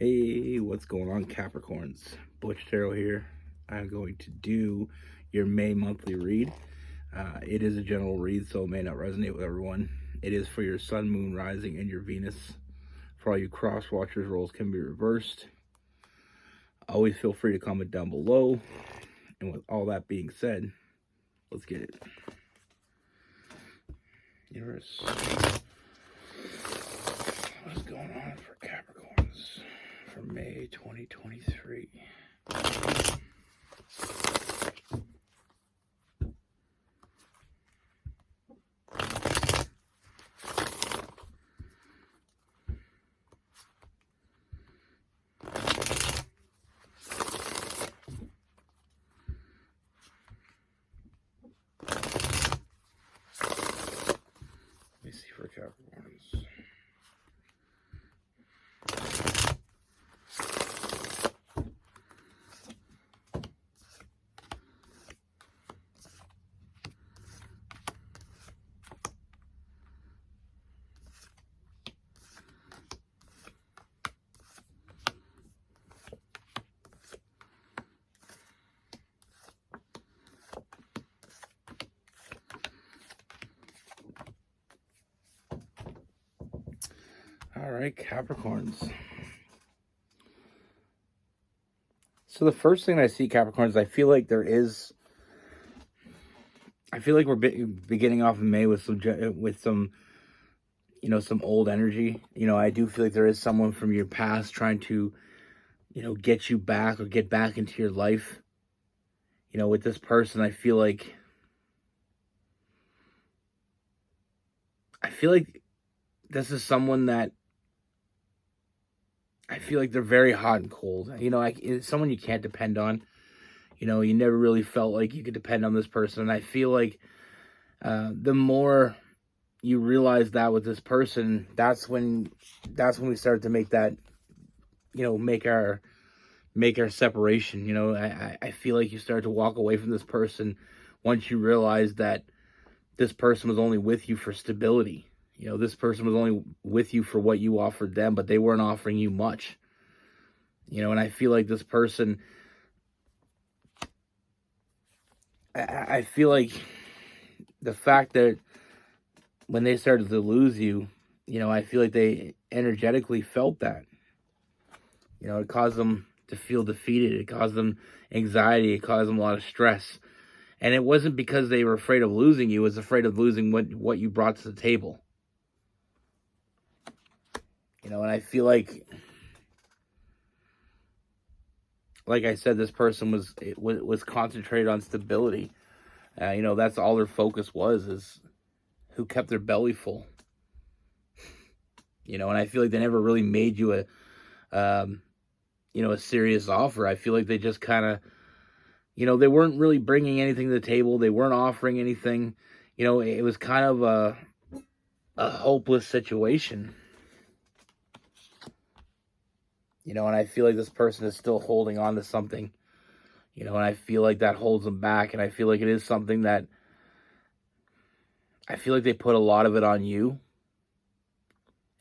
Hey, what's going on, Capricorns? Butch here. I'm going to do your May monthly read. It is a general read, so it may not resonate with everyone. It is for your Sun, Moon, Rising, and your Venus. For all you cross watchers, roles can be reversed. Always feel free to comment down below. And with all that being said, let's get it. Universe, what's going on for Capricorns for May 2023? Let me see for Capricorns. All right, Capricorns. So the first thing I see, Capricorns, I feel like we're beginning off in May with some some old energy. I do feel like there is someone from your past trying to, get you back or get back into your life. With this person, I feel like this is someone that I feel like they're very hot and cold. It's someone you can't depend on. You never really felt like you could depend on this person. And I feel like the more you realize that with this person, that's when we start to make that, make our separation. I feel like you start to walk away from this person once you realize that this person was only with you for stability. This person was only with you for what you offered them, but they weren't offering you much. And I feel like this person, I feel like the fact that when they started to lose you, I feel like they energetically felt that. It caused them to feel defeated. It caused them anxiety. It caused them a lot of stress. And it wasn't because they were afraid of losing you. It was afraid of losing what you brought to the table. And I feel like I said, this person was concentrated on stability. That's all their focus is who kept their belly full. And I feel like they never really made you a serious offer. I feel like they just kind of, they weren't really bringing anything to the table. They weren't offering anything. It was kind of a hopeless situation. And I feel like this person is still holding on to something, and I feel like that holds them back. And I feel like it is something that I feel like they put a lot of it on you.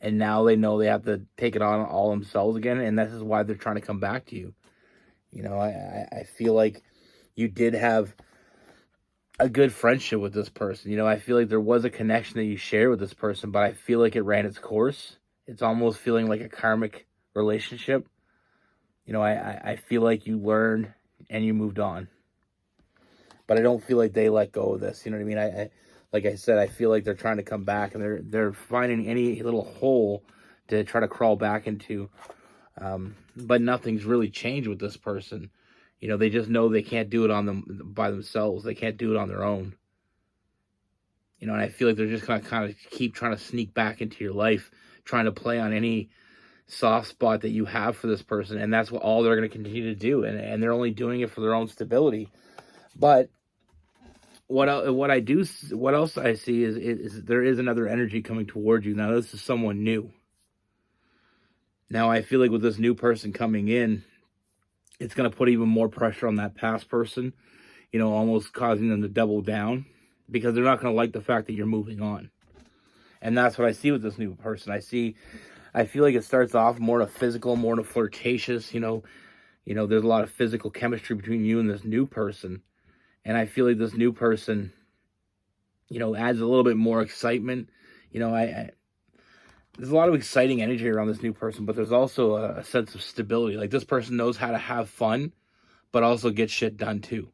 And now they know they have to take it on all themselves again. And this is why they're trying to come back to you. I feel like you did have a good friendship with this person. I feel like there was a connection that you shared with this person, but I feel like it ran its course. It's almost feeling like a karmic relationship. I feel like you learned and you moved on. But I don't feel like they let go of this. You know what I mean? I like I said, I feel like they're trying to come back, and they're finding any little hole to try to crawl back into. But nothing's really changed with this person. They just know they can't do it by themselves. They can't do it on their own. And I feel like they're just gonna kind of keep trying to sneak back into your life, trying to play on any soft spot that you have for this person, and that's all they're going to continue to do. And they're only doing it for their own stability. But what else I see is there is another energy coming towards you. Now, this is someone new. Now, I feel like with this new person coming in, it's going to put even more pressure on that past person, almost causing them to double down, because they're not going to like the fact that you're moving on. And that's what I see with this new person. I see I feel like it starts off more to physical, more to flirtatious, there's a lot of physical chemistry between you and this new person. And I feel like this new person, adds a little bit more excitement. There's a lot of exciting energy around this new person, but there's also a sense of stability. Like, this person knows how to have fun, but also get shit done too.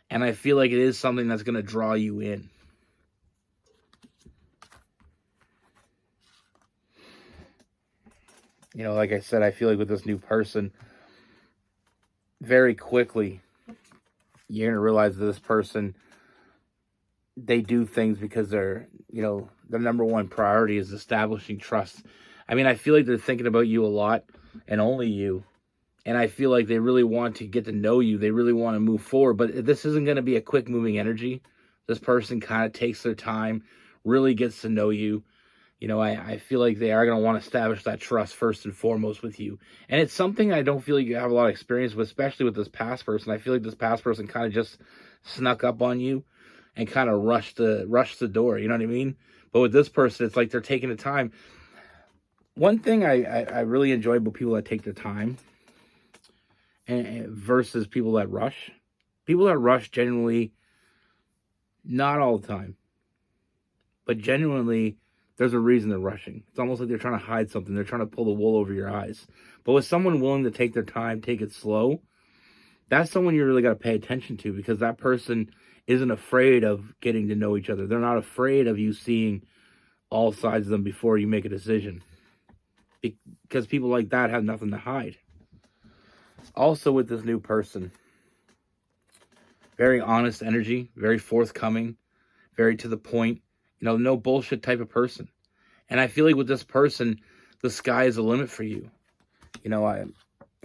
And I feel like it is something that's going to draw you in. Like I said, I feel like with this new person, very quickly, you're going to realize that this person, they do things because their number one priority is establishing trust. I mean, I feel like they're thinking about you a lot and only you. And I feel like they really want to get to know you. They really want to move forward. But this isn't going to be a quick moving energy. This person kind of takes their time, really gets to know you. I feel like they are going to want to establish that trust first and foremost with you. And it's something I don't feel like you have a lot of experience with, especially with this past person. I feel like this past person kind of just snuck up on you and kind of rushed the door. You know what I mean? But with this person, it's like they're taking the time. One thing I really enjoy about people that take their time and versus people that rush. People that rush genuinely, not all the time, but genuinely, there's a reason they're rushing. It's almost like they're trying to hide something. They're trying to pull the wool over your eyes. But with someone willing to take their time, take it slow, that's someone you really got to pay attention to, because that person isn't afraid of getting to know each other. They're not afraid of you seeing all sides of them before you make a decision, because people like that have nothing to hide. Also, with this new person, very honest energy, very forthcoming, very to the point, no bullshit type of person. And I feel like with this person, the sky is the limit for you. I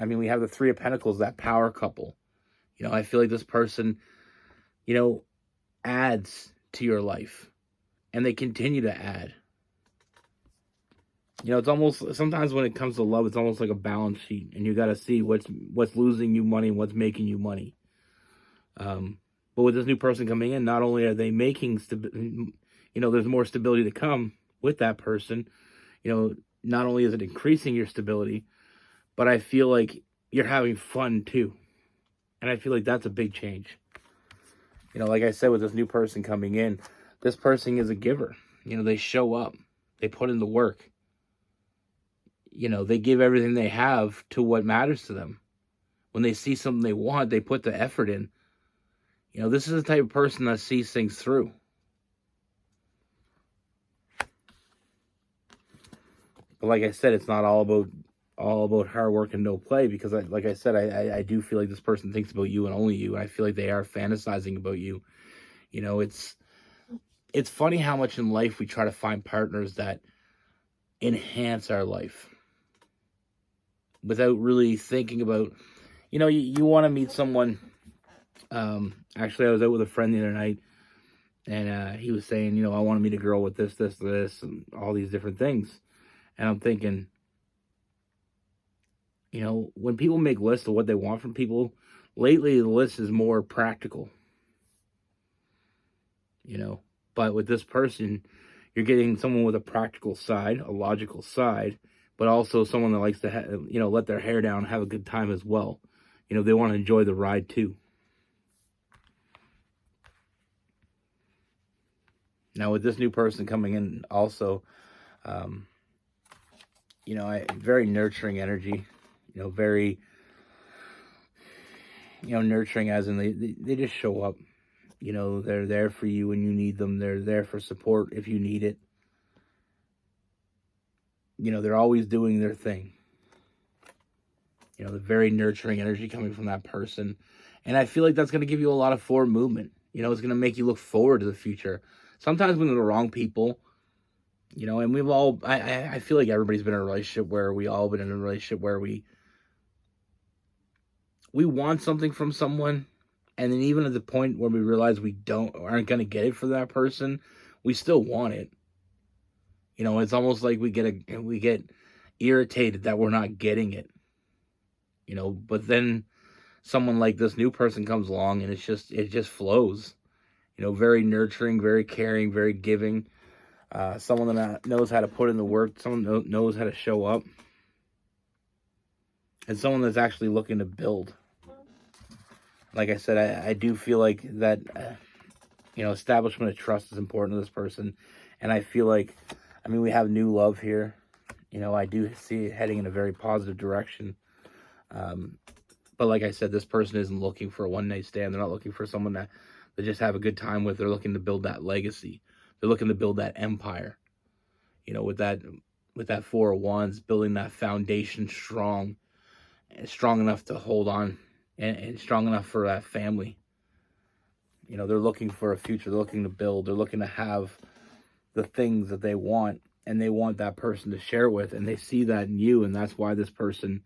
mean, we have the Three of Pentacles, that power couple. I feel like this person, adds to your life, and they continue to add. It's almost, sometimes when it comes to love, it's almost like a balance sheet, and you got to see what's losing you money and what's making you money. But with this new person coming in, not only are they making there's more stability to come with that person. Not only is it increasing your stability, but I feel like you're having fun too. And I feel like that's a big change. Like I said, with this new person coming in, this person is a giver. They show up. They put in the work. They give everything they have to what matters to them. When they see something they want, they put the effort in. This is the type of person that sees things through. But like I said, it's not all about hard work and no play, because like I said, I do feel like this person thinks about you and only you. I feel like they are fantasizing about you. It's funny how much in life we try to find partners that enhance our life without really thinking about, you want to meet someone. Actually, I was out with a friend the other night, and he was saying, I want to meet a girl with this, and all these different things. And I'm thinking, when people make lists of what they want from people, lately the list is more practical. But with this person, you're getting someone with a practical side, a logical side, but also someone that likes to, let their hair down, have a good time as well. They want to enjoy the ride too. Now, with this new person coming in also, very nurturing energy, very, nurturing as in they just show up. They're there for you when you need them. They're there for support if you need it. They're always doing their thing. The very nurturing energy coming from that person. And I feel like that's going to give you a lot of forward movement. It's going to make you look forward to the future. Sometimes when the wrong people, and we've all, I feel like everybody's been in a relationship where we want something from someone, and then even at the point where we realize we aren't going to get it for that person, we still want it. It's almost like we get irritated that we're not getting it. But then someone like this new person comes along, and it just flows. Very nurturing, very caring, very giving. Someone that knows how to put in the work, someone knows how to show up, and someone that's actually looking to build. Like I said, I do feel like that, establishment of trust is important to this person. And I feel like, we have new love here. I do see it heading in a very positive direction. But like I said, this person isn't looking for a one-night stand. They're not looking for someone that they just have a good time with. They're looking to build that legacy. They're looking to build that empire. With that Four of Wands, building that foundation strong enough to hold on, and strong enough for that family. They're looking for a future. They're looking to build. They're looking to have the things that they want, and they want that person to share with, and they see that in you, and that's why this person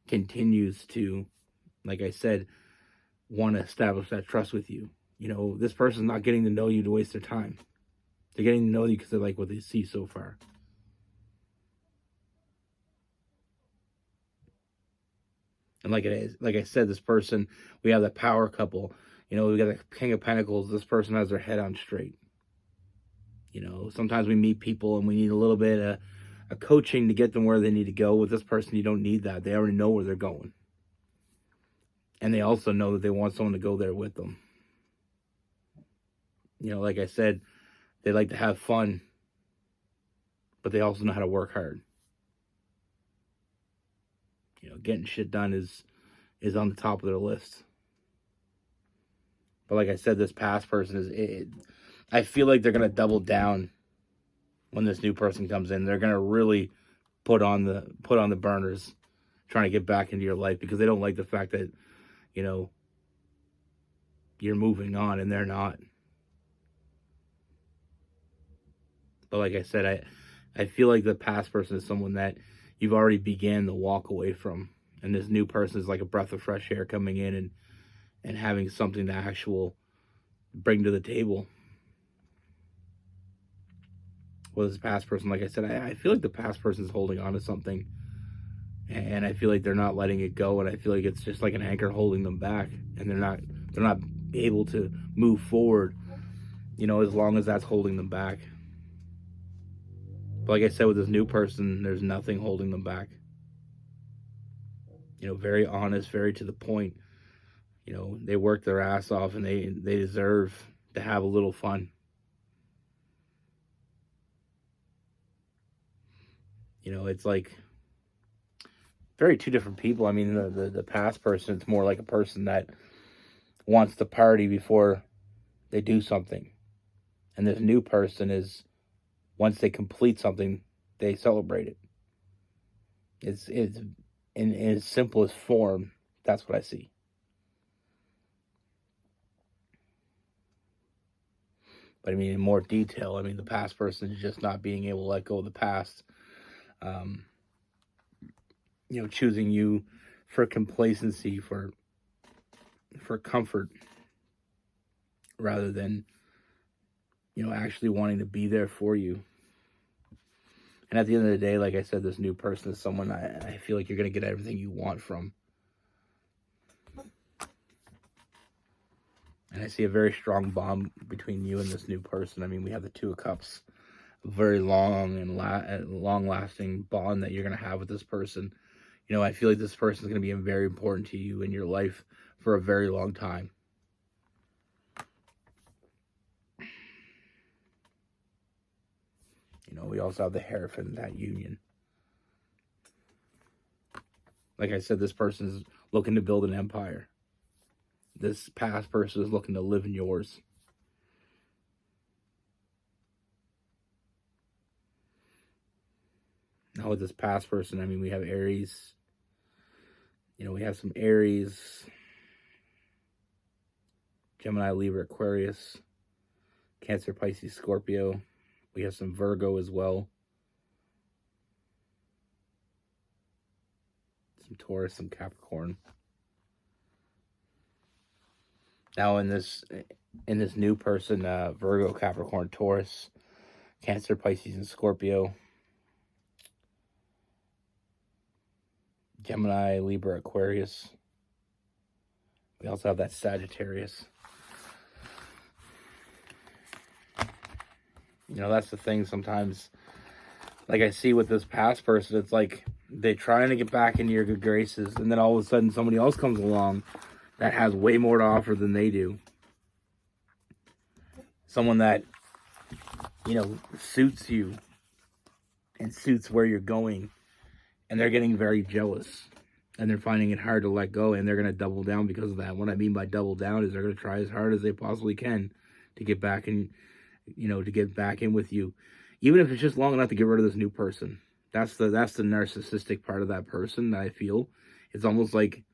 continues to, like I said, want to establish that trust with you. This person's not getting to know you to waste their time. They're getting to know you because they like what they see so far. And like I said, this person, we have the power couple. We got the King of Pentacles. This person has their head on straight. Sometimes we meet people and we need a little bit of coaching to get them where they need to go. With this person, you don't need that. They already know where they're going. And they also know that they want someone to go there with them. Like I said, they like to have fun, but they also know how to work hard. Getting shit done is on the top of their list. But like I said, this past person I feel like they're going to double down when this new person comes in. They're going to really put on the burners, trying to get back into your life, because they don't like the fact that, you're moving on and they're not. But like I said, I feel like the past person is someone that you've already began to walk away from. And this new person is like a breath of fresh air coming in and having something to actual bring to the table. Well, this past person, like I said, I feel like the past person is holding on to something. And I feel like they're not letting it go. And I feel like it's just like an anchor holding them back. And they're not able to move forward, as long as that's holding them back. But like I said, with this new person, there's nothing holding them back. Very honest, very to the point. They work their ass off, and they deserve to have a little fun. It's like very two different people. The past person, it's more like a person that wants to party before they do something. And this new person is, once they complete something, they celebrate it. It's in its simplest form. That's what I see. But in more detail, the past person is just not being able to let go of the past. Choosing you for complacency, for comfort, rather than, actually wanting to be there for you. And at the end of the day, like I said, this new person is someone I feel like you're going to get everything you want from. And I see a very strong bond between you and this new person. We have the Two of Cups. A very long and long-lasting bond that you're going to have with this person. I feel like this person is going to be very important to you in your life for a very long time. We also have the Hierophant in that union. Like I said, this person is looking to build an empire. This past person is looking to live in yours. Now with this past person, we have Aries. We have some Aries, Gemini, Libra, Aquarius, Cancer, Pisces, Scorpio. We have some Virgo as well. Some Taurus, some Capricorn. Now in this new person, Virgo, Capricorn, Taurus, Cancer, Pisces, and Scorpio. Gemini, Libra, Aquarius. We also have that Sagittarius. You know, that's the thing sometimes. Like I see with this past person, it's like they're trying to get back into your good graces, and then all of a sudden somebody else comes along that has way more to offer than they do. Someone that, you know, suits you and suits where you're going, and they're getting very jealous, and they're finding it hard to let go, and they're going to double down because of that. What I mean by double down is they're going to try as hard as they possibly can to get back in, you know, to get back in with you, even if it's just long enough to get rid of this new person. That's the narcissistic part of that person that I feel. It's almost like,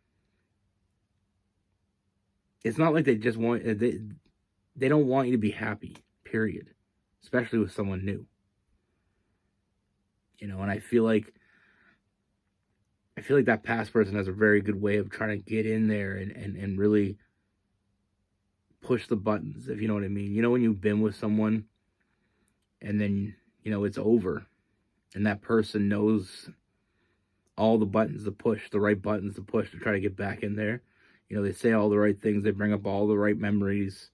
it's not like they just want, they don't want you to be happy, period. Especially with someone new. You know, and I feel like that past person has a very good way of trying to get in there and really push the buttons, if you know what I mean. You know, when you've been with someone and then, you know, it's over, and that person knows all the buttons to push, the right buttons to push to try to get back in there. You know, they say all the right things, they bring up all the right memories.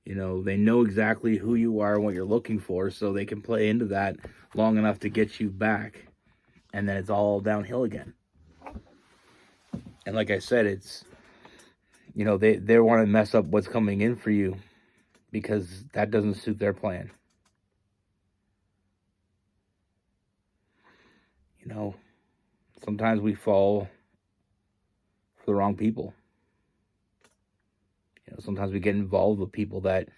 You know, they know exactly who you are and what you're looking for, so they can play into that long enough to get you back. And then it's all downhill again. And like I said, it's, you know, they want to mess up what's coming in for you because that doesn't suit their plan. You know, sometimes we fall for the wrong people. You know, sometimes we get involved with people that,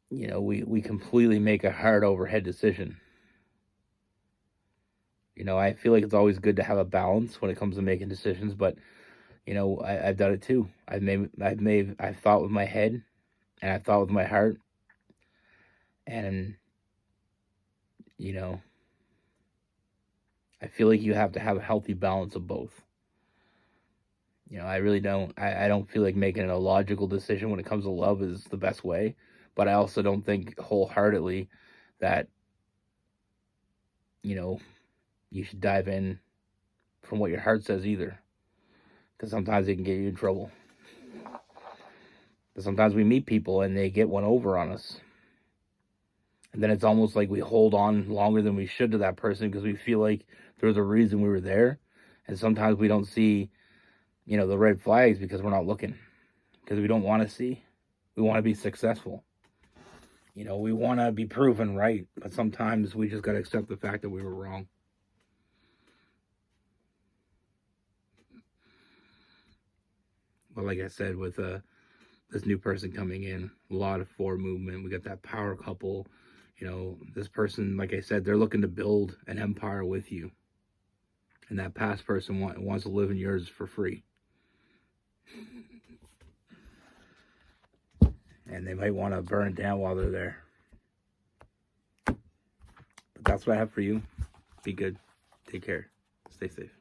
you know, we completely make a hard overhead decision. You know, I feel like it's always good to have a balance when it comes to making decisions, but, you know, I've done it too. I've thought with my head, and I've thought with my heart, and, you know, I feel like you have to have a healthy balance of both. You know, I really don't, I don't feel like making a logical decision when it comes to love is the best way, but I also don't think wholeheartedly that, you know, you should dive in from what your heart says either, because sometimes it can get you in trouble. Because sometimes we meet people and they get one over on us, and then it's almost like we hold on longer than we should to that person because we feel like there's a reason we were there, and sometimes we don't see, you know, the red flags because we're not looking, because we don't want to see. We want to be successful. You know, we want to be proven right, but sometimes we just got to accept the fact that we were wrong. But like I said, with this new person coming in, a lot of forward movement. We got that power couple. You know, this person, like I said, they're looking to build an empire with you. And that past person wants to live in yours for free. And they might want to burn it down while they're there. But that's what I have for you. Be good. Take care. Stay safe.